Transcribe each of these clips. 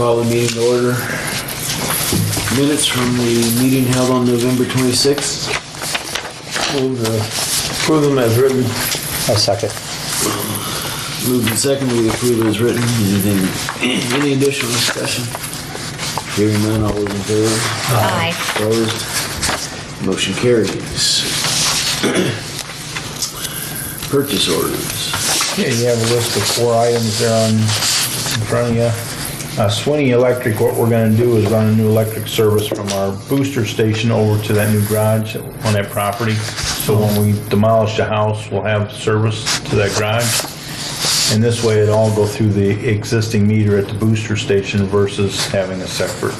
call the meeting to order. Minutes from the meeting held on November 26th. Move to approve them as written. I'll second. Moved and seconded, we approve as written. Any additional discussion? Hearing none, all those in favor? Aye. Opposed? Motion carries. Purchase orders. Okay, you have a list of 4 items there in front of you. Swinney Electric, what we're going to do is run a new electric service from our booster station over to that new garage on that property. So when we demolish the house, we'll have service to that garage. And this way it'll all go through the existing meter at the booster station versus having a separate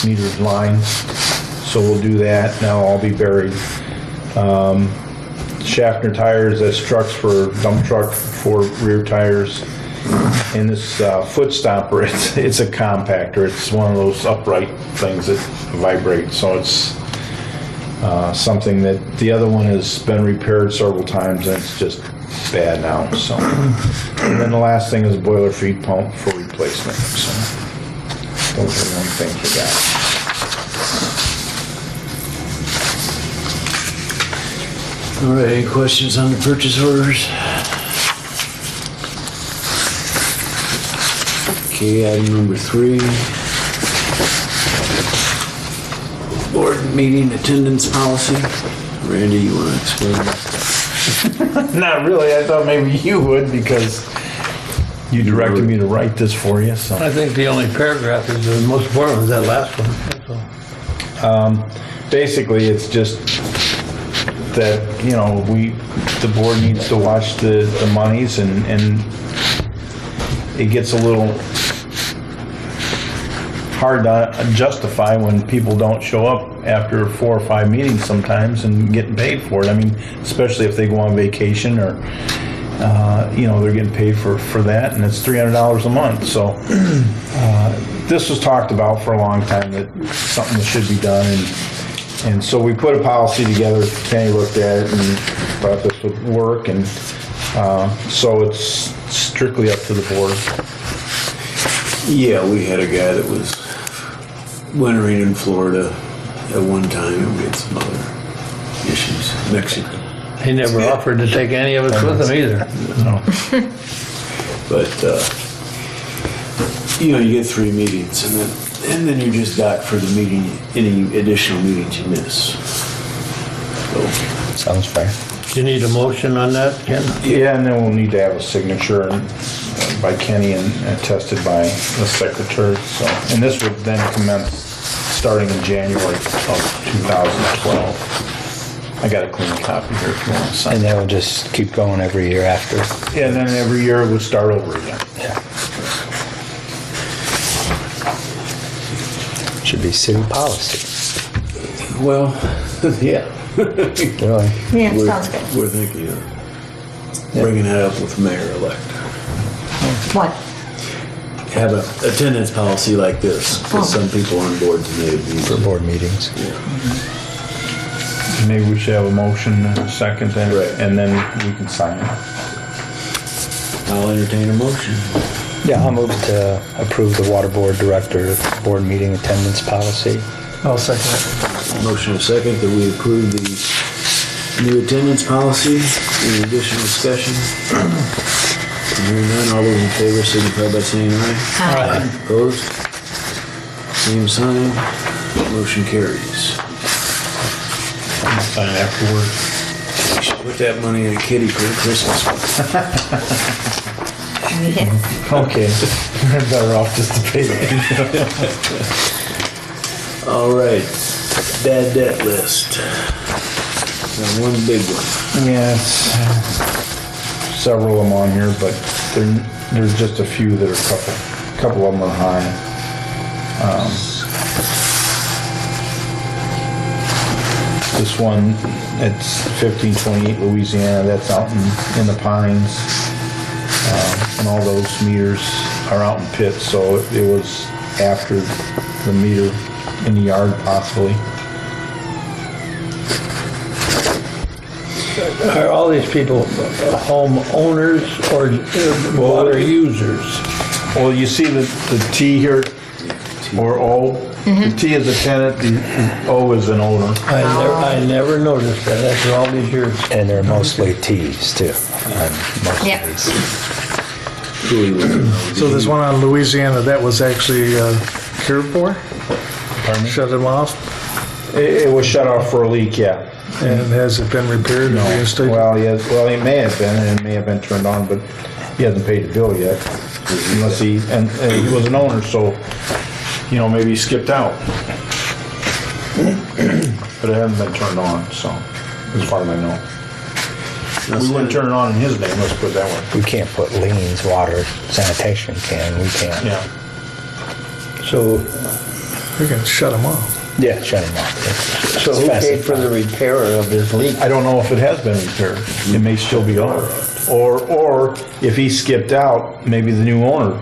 metered lines. So we'll do that. Now I'll be buried. Schaffner tires, that's trucks for dump truck for rear tires. And this foot stopper, it's a compactor. It's one of those upright things that vibrate. So it's something that the other one has been repaired several times and it's just bad now. So, and then the last thing is a boiler feed pump for replacement. So those are the only things we got. All right, any questions on the purchase orders? Okay, item number 3. Board meeting attendance policy. Randy, you want to explain that? Not really. I thought maybe you would because you directed me to write this for you. So I think the only paragraph is the most important was that last one. That's all. basically, it's just that, you know, the board needs to watch the monies and it gets a little hard to justify when people don't show up after 4 or 5 meetings sometimes and getting paid for it. I mean, especially if they go on vacation or, you know, they're getting paid for that, and it's $300 a month. So this was talked about for a long time, that something that should be done, and so we put a policy together. Kenny looked at it and thought this would work, and so it's strictly up to the board. Yeah, we had a guy that was wintering in Florida at one time, and we had some other issues. Mexico. He never offered to take any of us with him either. No. But, you know, you get 3 meetings, and then you're just got for the meeting, any additional meetings you miss. So, Sounds fair. Do you need a motion on that, Ken? Yeah, and then we'll need to have a signature by Kenny and attested by the secretary. So, and this would then commence starting in January of 2012. I got a clean copy here if you want to sign. And that will just keep going every year after. Yeah, and then every year it would start over again. Yeah. Should be city policy. well, yeah. Really? Yeah, sounds good. We're thinking of bringing that up with Mayor-elect. What? Have an attendance policy like this, with some people on boards and they would be For board meetings. Maybe we should have a motion and a second, and, Right. and then we can sign it. I'll entertain a motion. Yeah, I'll move to approve the water board director board meeting attendance policy. I'll second it. Motion and second that we approve the new attendance policy. Any additional discussion? Hearing none, all those in favor signify by saying aye. Aye. Opposed? Same sign. Motion carries. Sign afterward. We should put that money in a kitty for the Christmas one. Yeah. Okay, we're better off just to pay that. All right, bad debt list. Got one big one. Yeah, it's several of them on here, but there's just a few that are a couple of them are high. This one, it's 1528 Louisiana. That's out in the Pines, and all those meters are out in pits. So it was after the meter in the yard, possibly. Are all these people home owners or water users? Well, you see the T here, or O? The T is a tenant, the O is an owner. I never noticed that after all these years. And they're mostly Ts too. on most of Yep. these. So this one on Louisiana, that was actually cared for? Pardon me? Shut them off? It was shut off for a leak, yeah. And has it been repaired and reinstated? Well, yes, well, it may have been, and it may have been turned on, but he hasn't paid the bill yet. Unless he, and he was an owner, so, you know, maybe he skipped out. But it hasn't been turned on, so, as far as I know. We wouldn't turn it on in his name, let's put it that way. We can't put liens, water, sanitation can, we can't. Yeah. So, We can shut them off. Yeah, shut them off. so who paid for the repair of this leak? I don't know if it has been repaired. It may still be on. Or if he skipped out, maybe the new owner.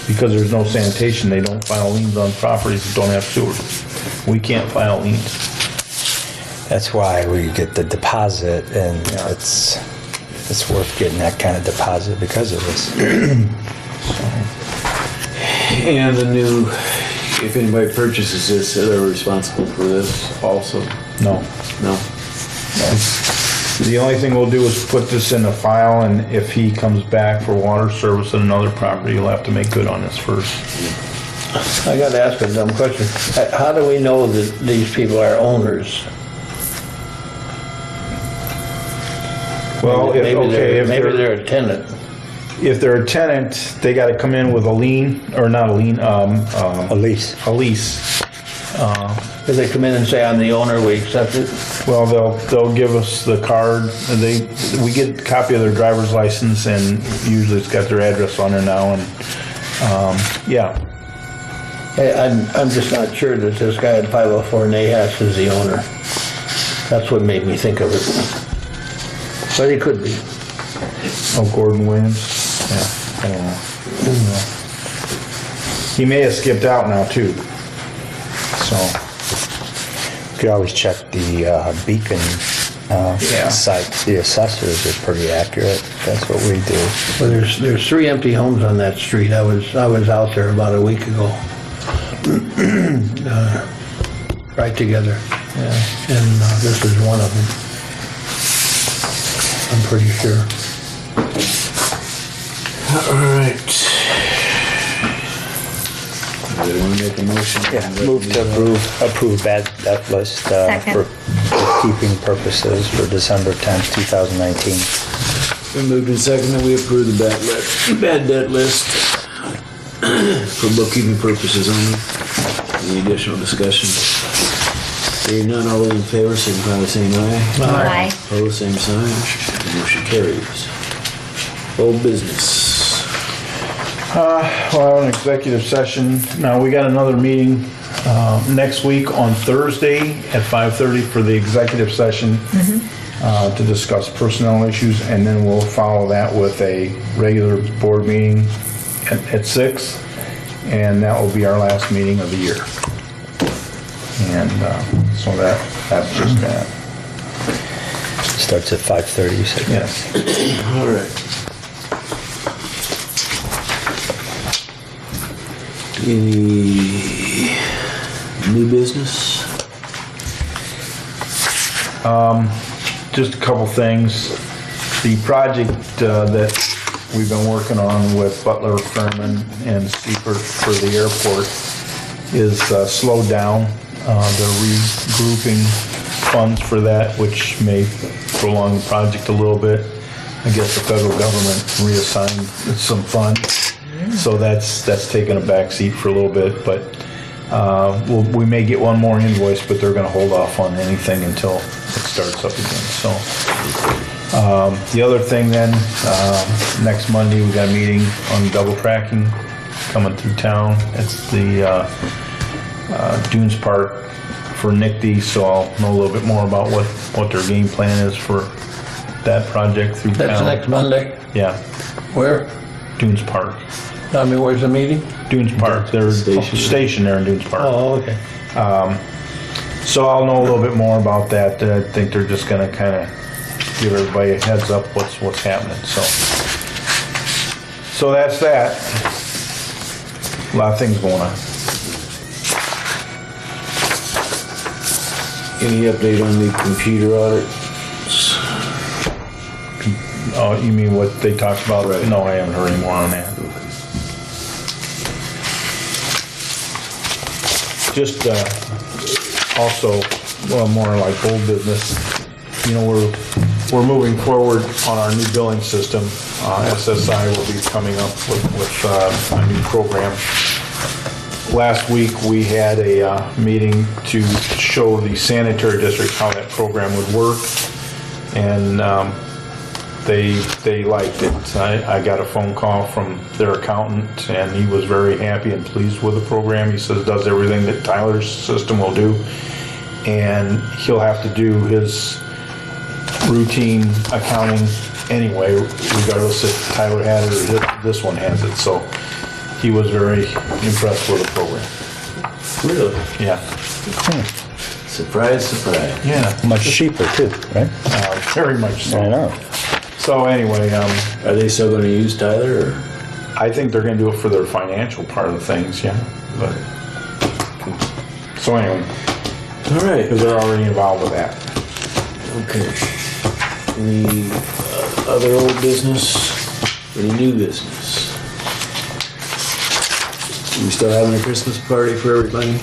Because there's no sanitation, they don't file liens on properties that don't have sewer. We can't file liens. That's why we get the deposit, and it's worth getting that kind of deposit because of this. And the new, if anybody purchases this, they're responsible for this also. No. No? The only thing we'll do is put this in a file, and if he comes back for water service at another property, he'll have to make good on this first. I gotta ask a dumb question. How do we know that these people are owners? Well, Maybe if they're a tenant. if they're a tenant, they gotta come in with a lien, or not a lien, A lease. a lease. If they come in and say, I'm the owner, we accept it? Well, they'll give us the card, and we get a copy of their driver's license, and usually it's got their address on there now, and, yeah. Hey, I'm just not sure that this guy at 504 Nahas is the owner. That's what made me think of it. But he could be. Oh, Gordon Williams? Yeah, I don't know. He may have skipped out now, too. So, You could always check the Beacon site. The assessors are pretty accurate. That's what we do. Well, there's 3 empty homes on that street. I was out there about a week ago. Right together. yeah. And this is one of them. I'm pretty sure. All right. Do you want to make a motion? Yeah, move to approve that list Second. for keeping purposes for December 10th, 2019. Been moved and seconded that we approve the bad debt list for bookkeeping purposes only. Any additional discussion? Seeing none, all those in favor, signify by saying aye. Aye. Opposed, same sign. Motion carries. Old business. Well, an executive session. Now, we got another meeting next week on Thursday at 5:30 for the executive session to discuss personnel issues, and then we'll follow that with a regular board meeting at 6, and that will be our last meeting of the year. And so that's just that. Starts at 5:30, you said? Yes. All right. Any new business? Just a couple things. The project that we've been working on with Butler, Furman, and Seifert for the airport is slowed down. They're regrouping funds for that, which may prolong the project a little bit. I guess the federal government reassigned some funds, so that's taken a back seat for a little bit. But we may get one more invoice, but they're going to hold off on anything until it starts up again. So the other thing then, next Monday we got a meeting on double tracking coming through town. It's the Dunes Park for NICD, so I'll know a little bit more about what their game plan is for that project through town. That's next Monday? Yeah, Where? Dunes Park. I mean, where's the meeting? Dunes Park, there's a station there in Dunes Park. Oh, okay. So I'll know a little bit more about that. I think they're just gonna kind of give everybody a heads up what's happening, so. So that's that. A lot of things going on. Any update on the computer audit? Oh, you mean what they talked about? Right. No, I haven't heard any more on that. Just also, well, more like old business. You know, we're moving forward on our new billing system. SSI will be coming up with a new program. Last week, we had a meeting to show the sanitary district how that program would work, and they liked it. I got a phone call from their accountant, and he was very happy and pleased with the program. He says it does everything that Tyler's system will do, and he'll have to do his routine accounting anyway, regardless if Tyler had it or this one has it. So he was very impressed with the program. Really? Yeah. Surprise, surprise. Yeah. Much cheaper too, right? Very much so. I know. So anyway, Are they still going to use Tyler? Or? I think they're going to do it for their financial part of things, yeah. But so anyway, All right. because they're already involved with that. Okay. Any other old business? Any new business? We still having a Christmas party for everybody?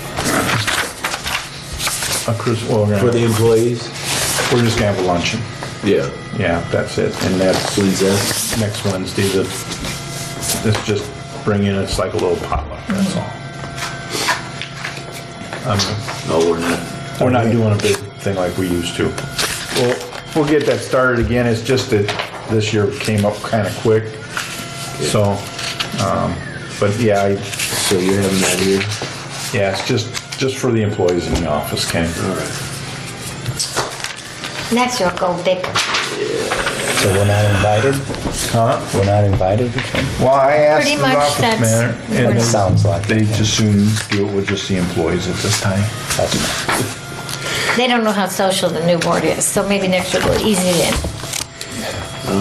For the employees? We're just gonna have a luncheon. Yeah. Yeah, that's it. And that's When's that? next Wednesday. It's just bring in, it's like a little potluck, that's all. Oh, we're not. We're not doing a big thing like we used to. We'll get that started again. It's just that this year came up kind of quick. So, but yeah, So you're having that here? yeah, it's just for the employees in the office, Ken. All right. Next year, go big. So we're not invited? Huh? We're not invited or something? Well, I asked Pretty the much office that's- manager, and It sounds like they it. just soon do it with just the employees at this time. That's They don't know how social the new board is, so maybe next year we'll ease it in.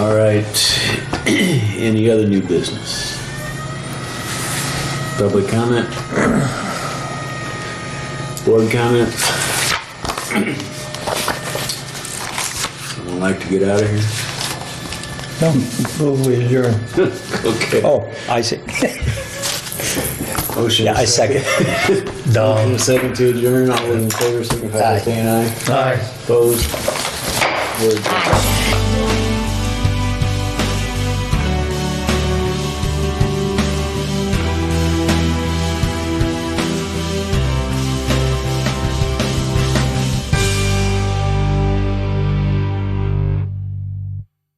All right. Any other new business? Public comment? Board comment? Someone like to get out of here? No. Move we adjourn. Okay. Oh, I see. Motion. Yeah, I second. Motion is second to adjourn. All those in favor, signify by Aye. saying aye. Aye. Opposed? We're adjourned. Bye.